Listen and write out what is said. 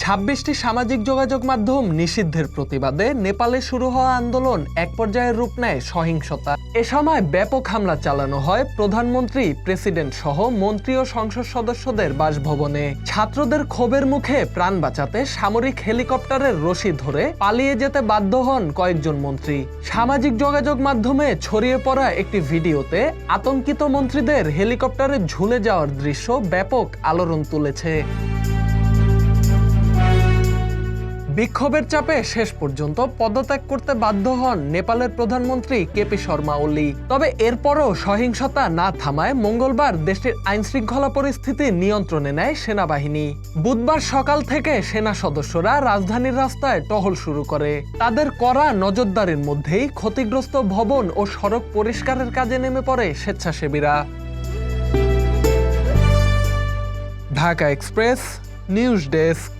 26টি সামাজিক যোগাযোগ মাধ্যম নিষিদ্ধের প্রতিবাদে নেপালে শুরু হওয়া আন্দোলন এক পর্যায়ে রূপ নেয় সহিংসতা। এ সময় ব্যাপক হামলা চালানো হয় প্রধানমন্ত্রী, প্রেসিডেন্ট সহ মন্ত্রী ও সংসদ সদস্যদের বাসভবনে। ছাত্রদের ক্ষোভের মুখে প্রাণ বাঁচাতে সামরিক হেলিকপ্টারের রশি ধরে পালিয়ে যেতে বাধ্য হন কয়েকজন মন্ত্রী। সামাজিক যোগাযোগ মাধ্যমে ছড়িয়ে পড়া একটি ভিডিওতে আতঙ্কিত মন্ত্রীদের হেলিকপ্টারে ঝুলে যাওয়ার দৃশ্য ব্যাপক আলোড়ন তুলেছে। বিক্ষোভের চাপে শেষ পর্যন্ত পদত্যাগ করতে বাধ্য হন নেপালের প্রধানমন্ত্রী কেপি শর্মা ওলি। তবে এরপরও সহিংসতা না থামায় মঙ্গলবার দেশটির আইনশৃঙ্খলা পরিস্থিতি নিয়ন্ত্রণে নেয় সেনাবাহিনী। বুধবার সকাল থেকে সেনা সদস্যরা রাজধানীর রাস্তায় টহল শুরু করে। তাদের কড়া নজরদারির মধ্যেই ক্ষতিগ্রস্ত ভবন ও সড়ক পরিষ্কারের কাজে নেমে পড়ে স্বেচ্ছাসেবীরা। Dhaka express news desk.